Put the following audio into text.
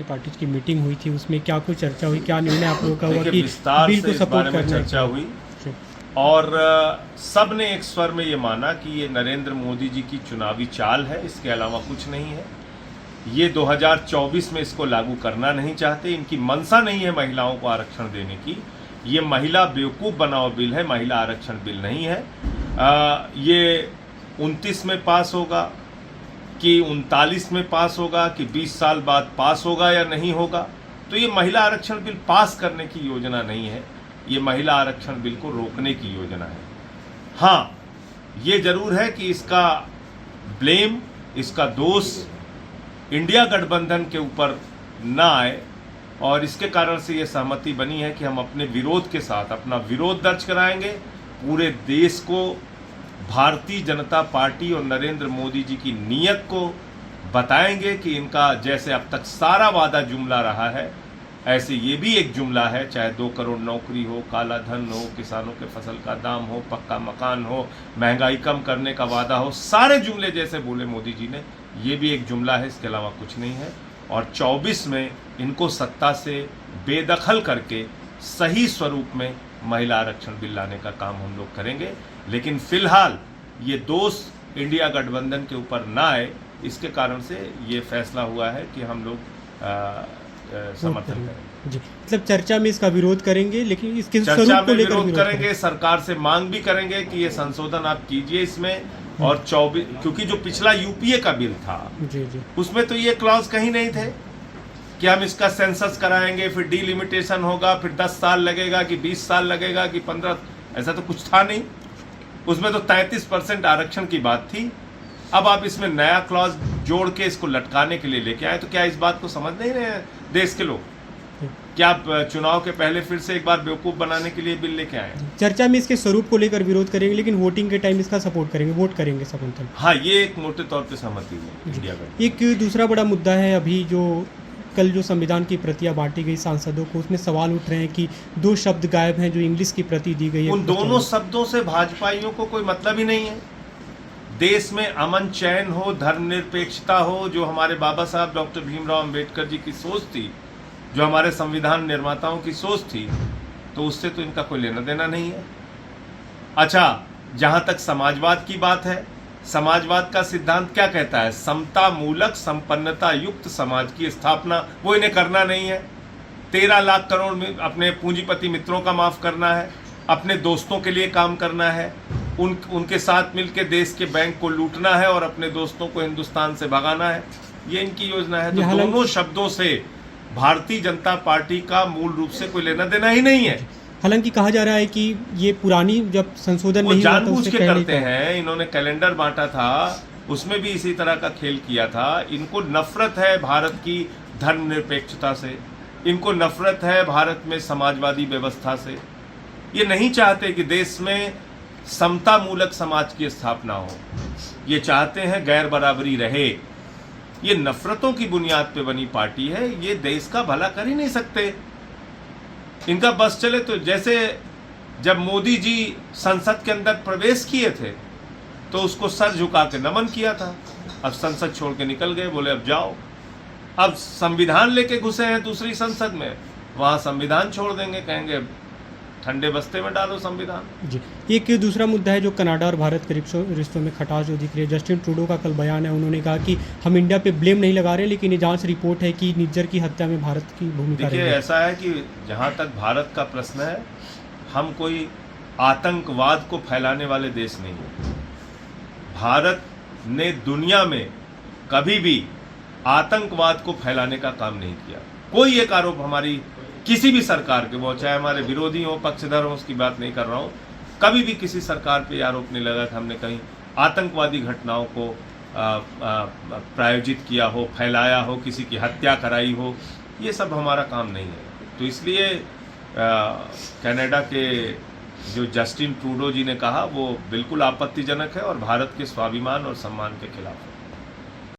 Party की meeting हुई थी, उसमें क्या कुछ चर्चा हुई, क्या निर्णय आप लोगों का हुआ कि विस्तार बिल से को इस सपोर्ट बारे में करना चर्चा हुई और सब ने एक स्वर में ये माना कि ये नरेंद्र मोदी जी की चुनावी चाल है, इसके अलावा कुछ नहीं है। ये 2024 में इसको लागू करना नहीं चाहते, इनकी मंशा नहीं है महिलाओं को आरक्षण देने की। ये महिला बेवकूफ़ बनाओ बिल है, महिला आरक्षण बिल नहीं है। ये 29 में पास होगा कि 39 में पास होगा कि 20 साल बाद पास होगा या नहीं होगा, तो ये महिला आरक्षण बिल पास करने की योजना नहीं है, ये महिला आरक्षण बिल को रोकने की योजना है। हाँ, ये जरूर है कि इसका ब्लेम, इसका दोष इंडिया गठबंधन के ऊपर ना आए और इसके कारण से ये सहमति बनी है कि हम अपने विरोध के साथ अपना विरोध दर्ज कराएंगे। पूरे देश को भारतीय जनता पार्टी और नरेंद्र मोदी जी की नीयत को बताएंगे कि इनका जैसे अब तक सारा वादा जुमला रहा है, ऐसे ये भी एक जुमला है, चाहे 2 करोड़ नौकरी हो, काला धन हो, किसानों के फसल का दाम हो, पक्का मकान हो, महंगाई कम करने का वादा हो, सारे जुमले जैसे बोले मोदी जी ने, ये भी एक जुमला है, इसके अलावा कुछ नहीं है। और 24 में इनको सत्ता से बेदखल करके सही स्वरूप में महिला आरक्षण बिल लाने का काम हम लोग करेंगे। लेकिन फिलहाल ये दोष इंडिया गठबंधन के ऊपर ना आए, इसके कारण से ये फैसला हुआ है कि हम लोग समर्थन करेंगे। जी, मतलब चर्चा में इसका विरोध करेंगे, लेकिन इसके चर्चा स्वरूप को में लेकर विरोध करेंगे, सरकार से मांग भी करेंगे कि ये संशोधन आप कीजिए इसमें। और 24, क्योंकि जो पिछला यूपीए का बिल था जी जी उसमें तो ये क्लॉज कहीं नहीं थे कि हम इसका सेंसस कराएंगे, फिर डिलिमिटेशन होगा, फिर 10 साल लगेगा कि 20 साल लगेगा कि 15, ऐसा तो कुछ था नहीं। उसमें तो 33% आरक्षण की बात थी। अब आप इसमें नया क्लॉज जोड़ के इसको लटकाने के लिए लेके आए, तो क्या इस बात को समझ नहीं रहे हैं देश के लोग? क्या आप चुनाव के पहले फिर से एक बार बेवकूफ बनाने के लिए बिल लेके आए? चर्चा में इसके स्वरूप को लेकर विरोध करेंगे, लेकिन वोटिंग के टाइम इसका सपोर्ट करेंगे, वोट करेंगे समर्थन। हाँ, ये एक मोटे तौर पे सहमति है इंडिया में। एक दूसरा बड़ा मुद्दा है, अभी जो कल जो संविधान की प्रतियां बांटी गई सांसदों को, उसमें सवाल उठ रहे हैं कि 2 शब्द गायब हैं जो इंग्लिश की प्रति दी गई है। उन दोनों शब्दों से भाजपाइयों को कोई मतलब ही नहीं है। देश में अमन चैन हो, धर्मनिरपेक्षता हो, जो हमारे बाबा साहब डॉक्टर भीमराव अंबेडकर जी की सोच थी, जो हमारे संविधान निर्माताओं की सोच थी, तो उससे तो इनका कोई लेना देना नहीं है। अच्छा, जहां तक समाजवाद की बात है, समाजवाद का सिद्धांत क्या कहता है? समता मूलक संपन्नता युक्त समाज की स्थापना, वो इन्हें करना नहीं है। 13 लाख करोड़ में अपने पूंजीपति मित्रों का माफ करना है, अपने दोस्तों के लिए काम करना है, उनके साथ मिलकर देश के बैंक को लूटना है और अपने दोस्तों को हिंदुस्तान से भगाना है, ये इनकी योजना है। तो दोनों शब्दों से भारतीय जनता पार्टी का मूल रूप से कोई लेना देना ही नहीं है। हालांकि कहा जा रहा है कि ये पुरानी जब संशोधन नहीं हुआ था, जानबूझ के करते हैं। इन्होंने कैलेंडर बांटा था, उसमें भी इसी तरह का खेल किया था। इनको नफरत है भारत की धर्मनिरपेक्षता से, इनको नफरत है भारत में समाजवादी व्यवस्था से। ये नहीं चाहते कि देश में समता मूलक समाज की स्थापना हो, ये चाहते हैं गैर बराबरी रहे। ये नफरतों की बुनियाद पे बनी पार्टी है, ये देश का भला कर ही नहीं सकते। इनका बस चले तो जैसे जब मोदी जी संसद के अंदर प्रवेश किए थे तो उसको सर झुका के नमन किया था, अब संसद छोड़ के निकल गए, बोले अब जाओ। अब संविधान लेके घुसे हैं दूसरी संसद में, वहां संविधान छोड़ देंगे, कहेंगे ठंडे बस्ते में डालो संविधान। जी, एक दूसरा मुद्दा है जो कनाडा और भारत के रिश्तों में खटास जो दिख रही है। जस्टिन ट्रूडो का कल बयान है, उन्होंने कहा कि हम इंडिया पे ब्लेम नहीं लगा रहे, लेकिन ये जांच रिपोर्ट है कि निज्जर की हत्या में भारत की भूमिका रही है। देखिए, ऐसा है कि जहां तक भारत का प्रश्न है, हम कोई आतंकवाद को फैलाने वाले देश नहीं है। भारत ने दुनिया में कभी भी आतंकवाद को फैलाने का काम नहीं किया। कोई एक आरोप हमारी किसी भी सरकार के, वो चाहे हमारे विरोधी हो, पक्षधर हो, उसकी बात नहीं कर रहा हूँ, कभी भी किसी सरकार पे आरोप नहीं लगा कि हमने कहीं आतंकवादी घटनाओं को प्रायोजित किया हो, फैलाया हो, किसी की हत्या कराई हो। ये सब हमारा काम नहीं है। तो इसलिए कनाडा के जो जस्टिन ट्रूडो जी ने कहा वो बिल्कुल आपत्तिजनक है और भारत के स्वाभिमान और सम्मान के खिलाफ है।